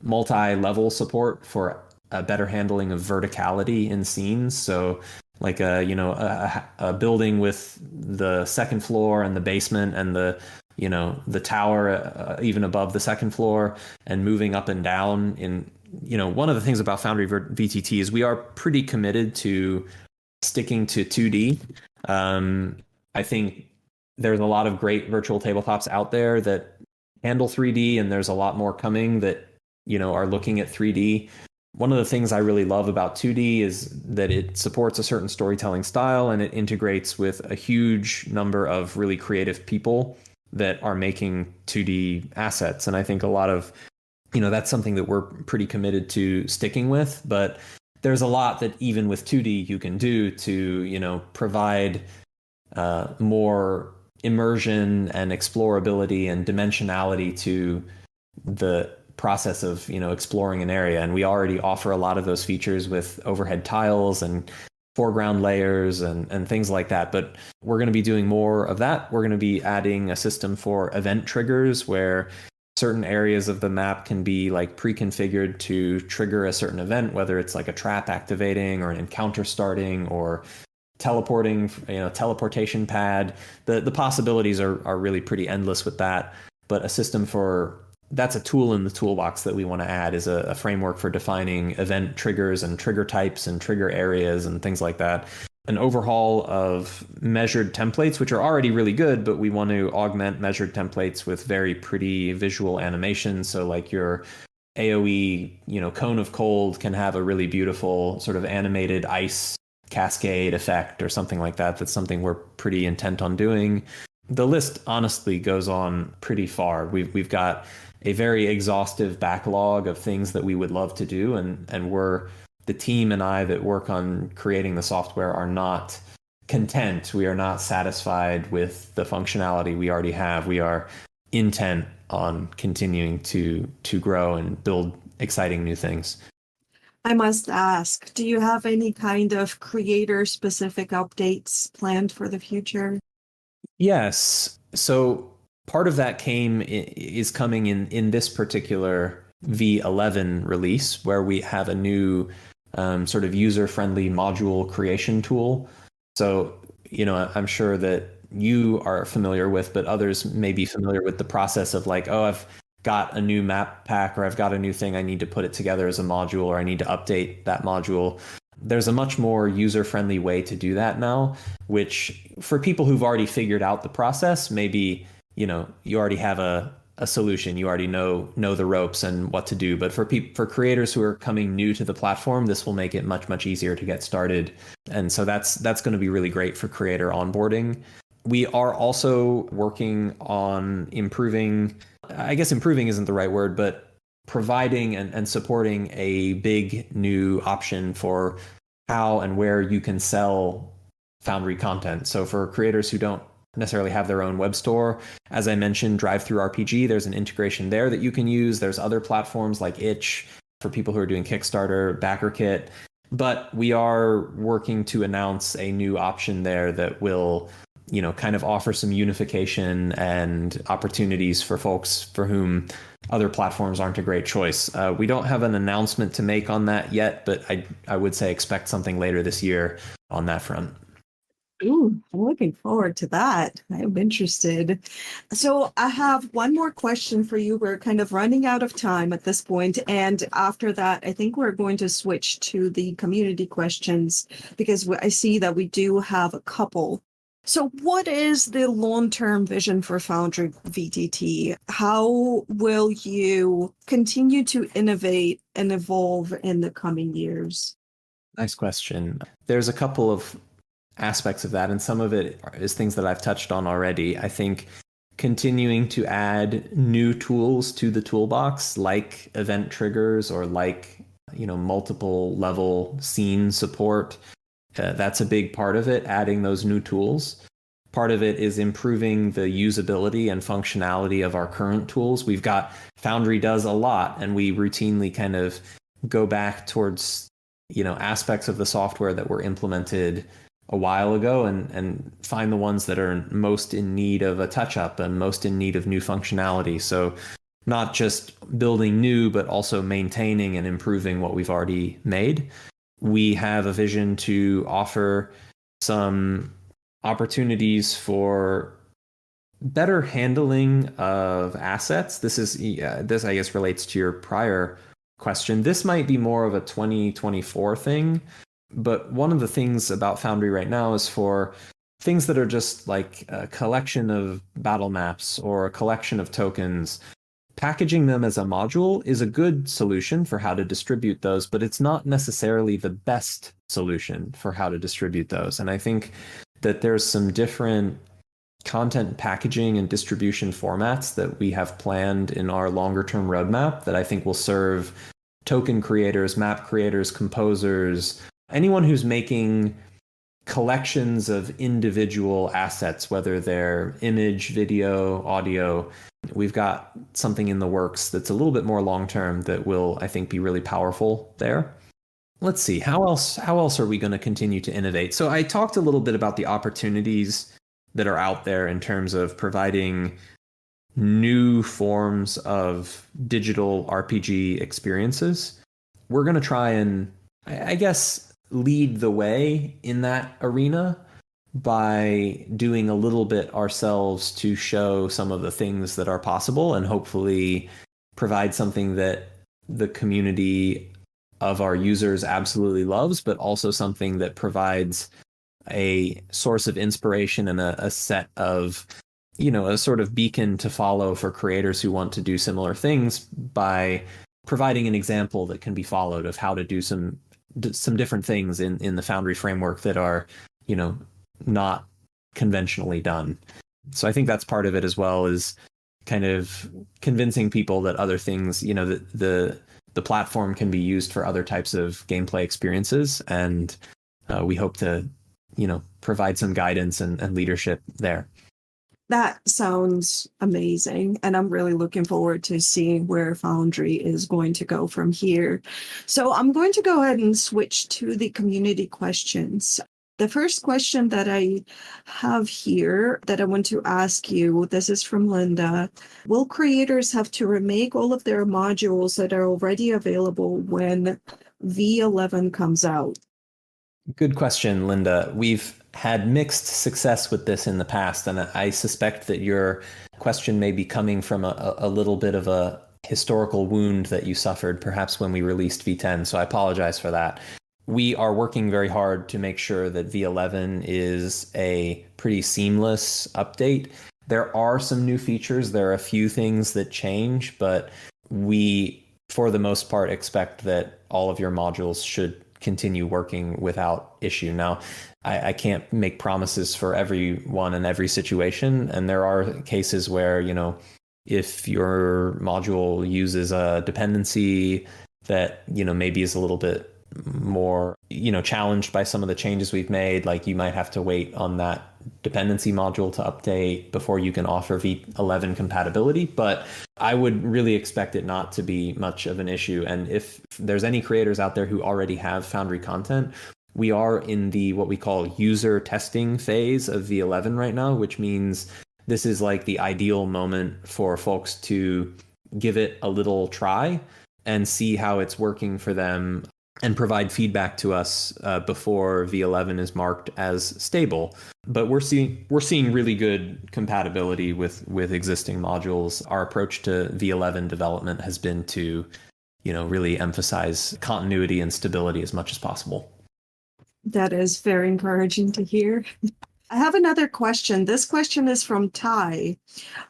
multi-level support for a better handling of verticality in scenes. So a building with the second floor and the basement and the tower even above the second floor, and moving up and down. One of the things about Foundry VTT is we are pretty committed to sticking to 2D. I think there's a lot of great virtual tabletops out there that handle 3D, and there's a lot more coming that are looking at 3D. One of the things I really love about 2D is that it supports a certain storytelling style, and it integrates with a huge number of really creative people that are making 2D assets. And I think a lot of, that's something that we're pretty committed to sticking with. But there's a lot that even with 2D you can do to, provide more immersion and explorability and dimensionality to the process of exploring an area. And we already offer a lot of those features with overhead tiles and foreground layers and things like that. But we're going to be doing more of that. We're going to be adding a system for event triggers where certain areas of the map can be pre-configured to trigger a certain event, whether it's a trap activating or an encounter starting or teleporting, teleportation pad. The possibilities are really pretty endless with that. But a system that's a tool in the toolbox that we want to add, is a framework for defining event triggers and trigger types and trigger areas and things like that. An overhaul of measured templates, which are already really good, but we want to augment measured templates with very pretty visual animation. So your AoE, cone of cold can have a really beautiful sort of animated ice cascade effect or something like that. That's something we're pretty intent on doing. The list honestly goes on pretty far. We've got a very exhaustive backlog of things that we would love to do, and the team and I that work on creating the software are not content. We are not satisfied with the functionality we already have. We are intent on continuing to grow and build exciting new things. I must ask, do you have any kind of creator-specific updates planned for the future? Yes. So part of that is coming in this particular V11 release, where we have a new sort of user-friendly module creation tool. So, I'm sure that you are familiar with, but others may be familiar with the process of like, oh, I've got a new map pack or I've got a new thing. I need to put it together as a module or I need to update that module. There's a much more user-friendly way to do that now, which for people who've already figured out the process, maybe, you already have a solution. You already know the ropes and what to do. But for creators who are coming new to the platform, this will make it much, much easier to get started. And so that's going to be really great for creator onboarding. We are also working on improving, I guess improving isn't the right word, but providing and supporting a big new option for how and where you can sell Foundry content. So for creators who don't necessarily have their own web store, as I mentioned, DriveThruRPG, there's an integration there that you can use. There's other platforms like Itch for people who are doing Kickstarter, BackerKit. But we are working to announce a new option there that will kind of offer some unification and opportunities for folks for whom other platforms aren't a great choice. We don't have an announcement to make on that yet, but I would say expect something later this year on that front. Ooh, I'm looking forward to that. I'm interested. So I have one more question for you. We're kind of running out of time at this point, and after that, I think we're going to switch to the community questions because I see that we do have a couple. So what is the long-term vision for Foundry VTT? How will you continue to innovate and evolve in the coming years? Nice question. There's a couple of aspects of that, and some of it is things that I've touched on already. I think continuing to add new tools to the toolbox, like event triggers or like, multiple level scene support. That's a big part of it, adding those new tools. Part of it is improving the usability and functionality of our current tools. We've got Foundry does a lot, and we routinely kind of go back towards, aspects of the software that were implemented a while ago and find the ones that are most in need of a touch-up and most in need of new functionality. So not just building new, but also maintaining and improving what we've already made. We have a vision to offer some opportunities for better handling of assets. This I guess relates to your prior question. This might be more of a 2024 thing, but one of the things about Foundry right now is for things that are just like a collection of battle maps or a collection of tokens. Packaging them as a module is a good solution for how to distribute those, but it's not necessarily the best solution for how to distribute those. And I think that there's some different content packaging and distribution formats that we have planned in our longer term roadmap that I think will serve token creators, map creators, composers, anyone who's making collections of individual assets, whether they're image, video, audio. We've got something in the works that's a little bit more long-term that will, I think, be really powerful there. Let's see, how else are we going to continue to innovate? So I talked a little bit about the opportunities that are out there in terms of providing new forms of digital RPG experiences. We're going to try and, I guess, lead the way in that arena by doing a little bit ourselves to show some of the things that are possible and hopefully provide something that the community of our users absolutely loves, but also something that provides a source of inspiration and a set of, a sort of beacon to follow for creators who want to do similar things by providing an example that can be followed of how to do some different things in the Foundry framework that are, not conventionally done. So I think that's part of it as well, is kind of convincing people that other things, the platform can be used for other types of gameplay experiences. And we hope to, provide some guidance and leadership there. That sounds amazing. And I'm really looking forward to seeing where Foundry is going to go from here. So I'm going to go ahead and switch to the community questions. The first question that I have here that I want to ask you, this is from Linda. Will creators have to remake all of their modules that are already available when V11 comes out? Good question, Linda. We've had mixed success with this in the past, and I suspect that your question may be coming from a little bit of a historical wound that you suffered, perhaps when we released V10, so I apologize for that. We are working very hard to make sure that V11 is a pretty seamless update. There are some new features, there are a few things that change, but we, for the most part, expect that all of your modules should continue working without issue. Now, I can't make promises for everyone in every situation, and there are cases where, if your module uses a dependency that, maybe is a little bit more, challenged by some of the changes we've made, like you might have to wait on that dependency module to update before you can offer V11 compatibility. But I would really expect it not to be much of an issue. And if there's any creators out there who already have Foundry content, we are in the what we call user testing phase of V11 right now, which means this is like the ideal moment for folks to give it a little try and see how it's working for them and provide feedback to us before V11 is marked as stable. But we're seeing really good compatibility with existing modules. Our approach to V11 development has been to, really emphasize continuity and stability as much as possible. That is very encouraging to hear. I have another question. This question is from Ty.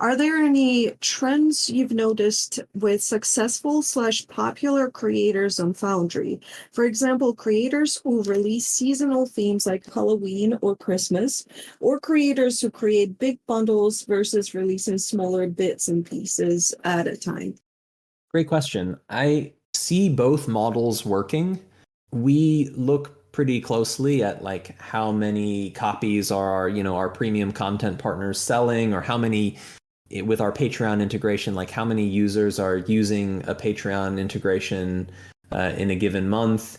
Are there any trends you've noticed with successful/popular creators on Foundry? For example, creators who release seasonal themes like Halloween or Christmas, or creators who create big bundles versus releasing smaller bits and pieces at a time? Great question. I see both models working. We look pretty closely at like how many copies are our premium content partners selling, or how many with our Patreon integration, like how many users are using a Patreon integration in a given month.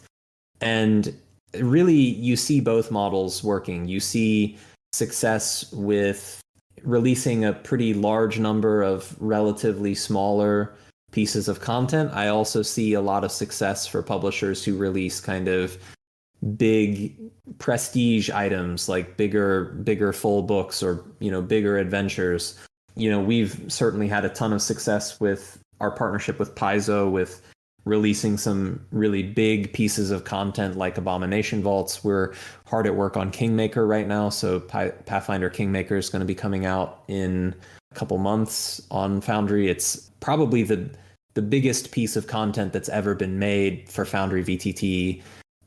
And really, you see both models working. You see success with releasing a pretty large number of relatively smaller pieces of content. I also see a lot of success for publishers who release kind of big prestige items, like bigger full books, or bigger adventures. We've certainly had a ton of success with our partnership with Paizo, with releasing some really big pieces of content like Abomination Vaults. We're hard at work on Kingmaker right now, so Pathfinder Kingmaker is going to be coming out in a couple months on Foundry. It's probably the biggest piece of content that's ever been made for Foundry VTT.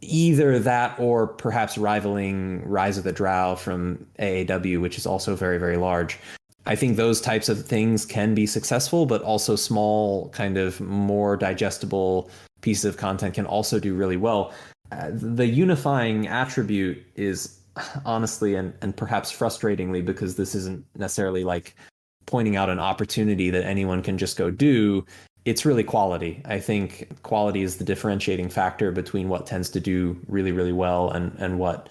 Either that, or perhaps rivaling Rise of the Drow from AAW, which is also very, very large. I think those types of things can be successful, but also small, kind of more digestible pieces of content can also do really well. The unifying attribute is honestly, and perhaps frustratingly, because this isn't necessarily like pointing out an opportunity that anyone can just go do, it's really quality. I think quality is the differentiating factor between what tends to do really, really well and what,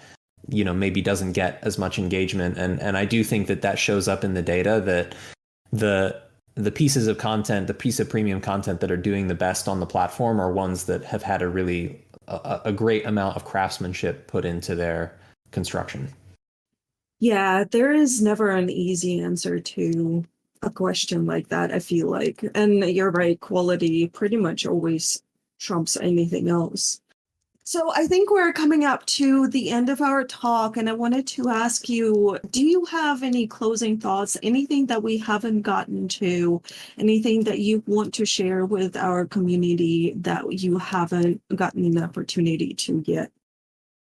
maybe doesn't get as much engagement. And I do think that shows up in the data, that the pieces of content, the piece of premium content that are doing the best on the platform are ones that have had a great amount of craftsmanship put into their construction. Yeah, there is never an easy answer to a question like that, I feel like. And you're right, quality pretty much always trumps anything else. So I think we're coming up to the end of our talk, and I wanted to ask you, do you have any closing thoughts, anything that we haven't gotten to, anything that you want to share with our community that you haven't gotten an opportunity to yet?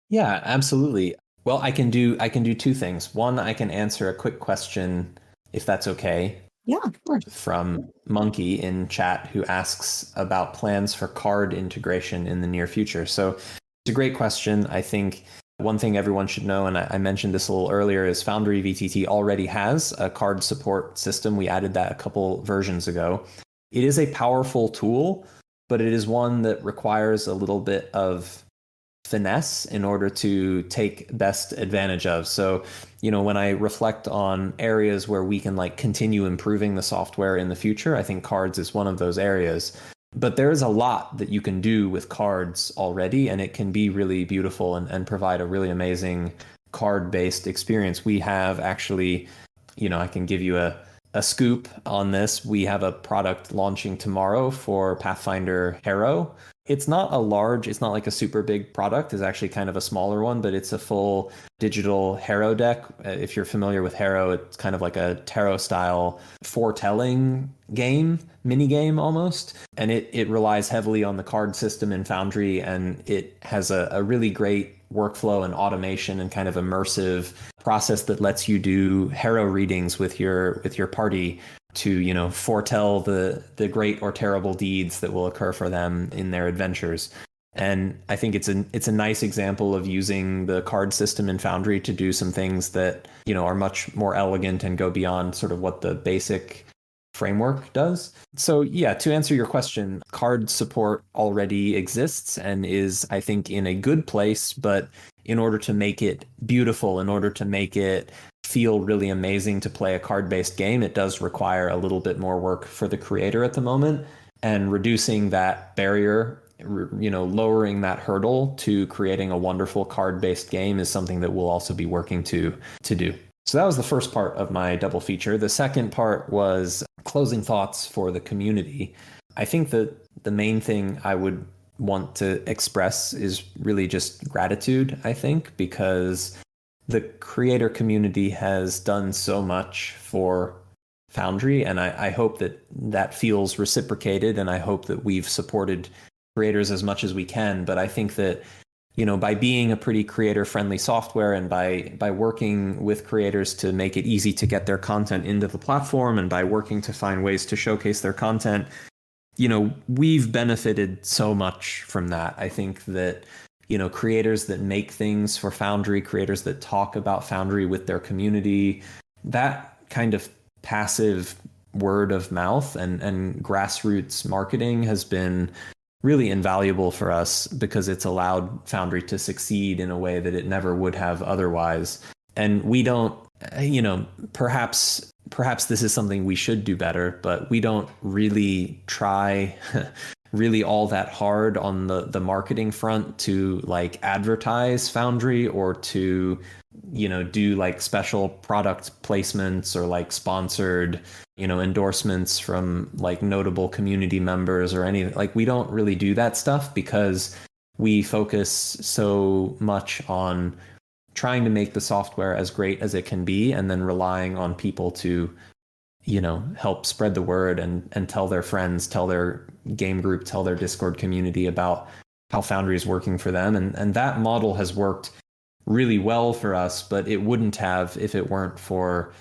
Yeah, absolutely. Well, I can do two things. One, I can answer a quick question, if that's okay. Yeah, of course. From Monkey in chat, who asks about plans for card integration in the near future. So it's a great question. I think one thing everyone should know, and I mentioned this a little earlier, is Foundry VTT already has a card support system. We added that a couple versions ago. It is a powerful tool, but it is one that requires a little bit of finesse in order to take best advantage of. So, when I reflect on areas where we can like continue improving the software in the future, I think cards is one of those areas. But there is a lot that you can do with cards already, and it can be really beautiful and provide a really amazing card-based experience. We have actually, I can give you a scoop on this. We have a product launching tomorrow for Pathfinder Hero. It's not like a super big product. It's actually kind of a smaller one, but it's a full digital Hero deck. If you're familiar with Hero, it's kind of like a tarot style foretelling mini game almost. And it relies heavily on the card system in Foundry, and it has a really great workflow and automation and kind of immersive process that lets you do Hero readings with your party to foretell the great or terrible deeds that will occur for them in their adventures. And I think it's a nice example of using the card system in Foundry to do some things that are much more elegant and go beyond sort of what the basic framework does. So yeah, to answer your question, card support already exists and is, I think, in a good place, but in order to make it beautiful, in order to make it feel really amazing to play a card-based game, it does require a little bit more work for the creator at the moment. And reducing that barrier, lowering that hurdle to creating a wonderful card-based game is something that we'll also be working to do. So that was the first part of my double feature. The second part was closing thoughts for the community. I think that the main thing I would want to express is really just gratitude, I think, because the creator community has done so much for Foundry, and I hope that feels reciprocated, and I hope that we've supported creators as much as we can. But I think that by being a pretty creator-friendly software and by working with creators to make it easy to get their content into the platform, and by working to find ways to showcase their content, we've benefited so much from that. I think that creators that make things for Foundry, creators that talk about Foundry with their community, that kind of passive word of mouth and grassroots marketing has been really invaluable for us, because it's allowed Foundry to succeed in a way that it never would have otherwise. And we don't, perhaps this is something we should do better, but we don't really try really all that hard on the marketing front to like advertise Foundry or to do like special product placements or like sponsored endorsements from like notable community members or anything. Like, we don't really do that stuff because we focus so much on trying to make the software as great as it can be, and then relying on people to help spread the word and tell their friends, tell their game group, tell their Discord community about how Foundry is working for them. And that model has worked really well for us, but it wouldn't have if it weren't for,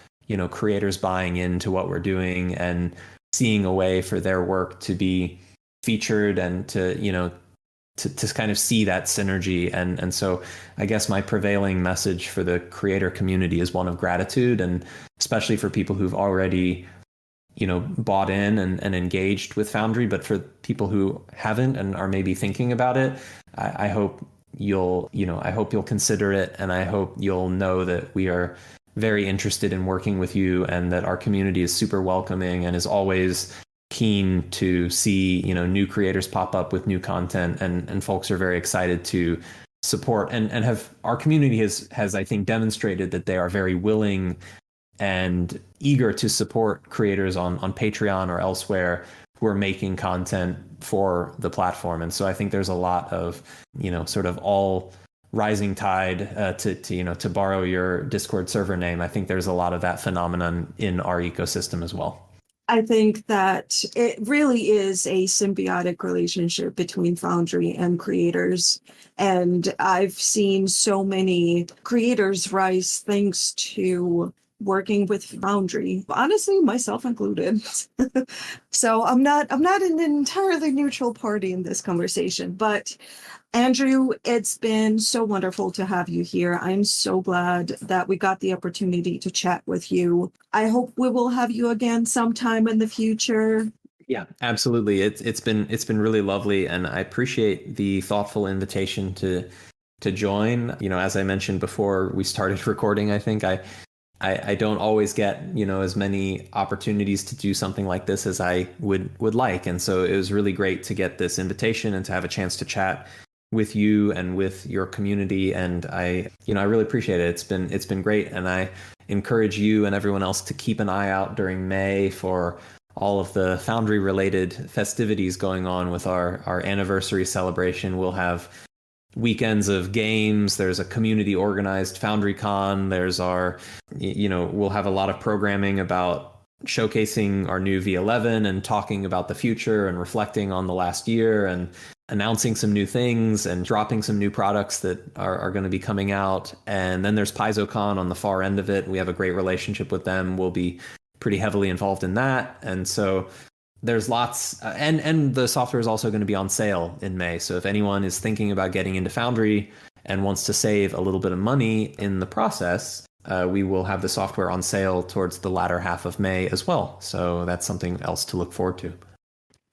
creators buying into what we're doing and seeing a way for their work to be featured and to kind of see that synergy. And so I guess my prevailing message for the creator community is one of gratitude, and especially for people who've already, bought in and engaged with Foundry. But for people who haven't and are maybe thinking about it, I hope you'll consider it. And I hope you'll know that we are very interested in working with you, and that our community is super welcoming and is always keen to see new creators pop up with new content, and folks are very excited to support and have our community has I think demonstrated that they are very willing and eager to support creators on Patreon or elsewhere who are making content for the platform. And so I think there's a lot of sort of all rising tide, to borrow your Discord server name. I think there's a lot of that phenomenon in our ecosystem as well. I think that it really is a symbiotic relationship between Foundry and creators. And I've seen so many creators rise thanks to working with Foundry, honestly, myself included. So I'm not an entirely neutral party in this conversation, but Andrew, it's been so wonderful to have you here. I'm so glad that we got the opportunity to chat with you. I hope we will have you again sometime in the future. Yeah, absolutely. It's been really lovely, and I appreciate the thoughtful invitation to join. You know, as I mentioned before we started recording, I think I don't always get, you know, as many opportunities to do something like this as I would like. And so it was really great to get this invitation and to have a chance to chat with you and with your community. And I really appreciate it. It's been great. And I encourage you and everyone else to keep an eye out during May for all of the Foundry related festivities going on with our anniversary celebration. We'll have weekends of games. There's a community organized FoundryCon. There's we'll have a lot of programming about showcasing our new V11 and talking about the future and reflecting on the last year and announcing some new things and dropping some new products that are going to be coming out. And then there's PaizoCon on the far end of it. We have a great relationship with them. We'll be pretty heavily involved in that. And so there's lots, and the software is also going to be on sale in May. So if anyone is thinking about getting into Foundry and wants to save a little bit of money in the process, we will have the software on sale towards the latter half of May as well. So that's something else to look forward to.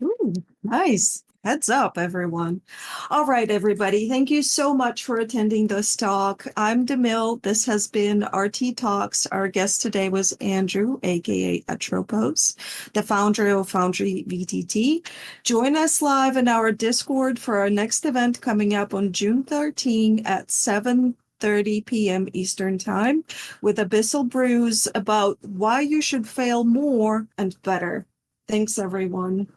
Ooh, nice. Heads up, everyone. All right, everybody. Thank you so much for attending this talk. I'm Domille. This has been RT Talks. Our guest today was Andrew, aka Atropos, the founder of Foundry VTT. Join us live in our Discord for our next event coming up on June 13 at 7:30 p.m. Eastern Time with Abyssal Brews about why you should fail more and better. Thanks, everyone.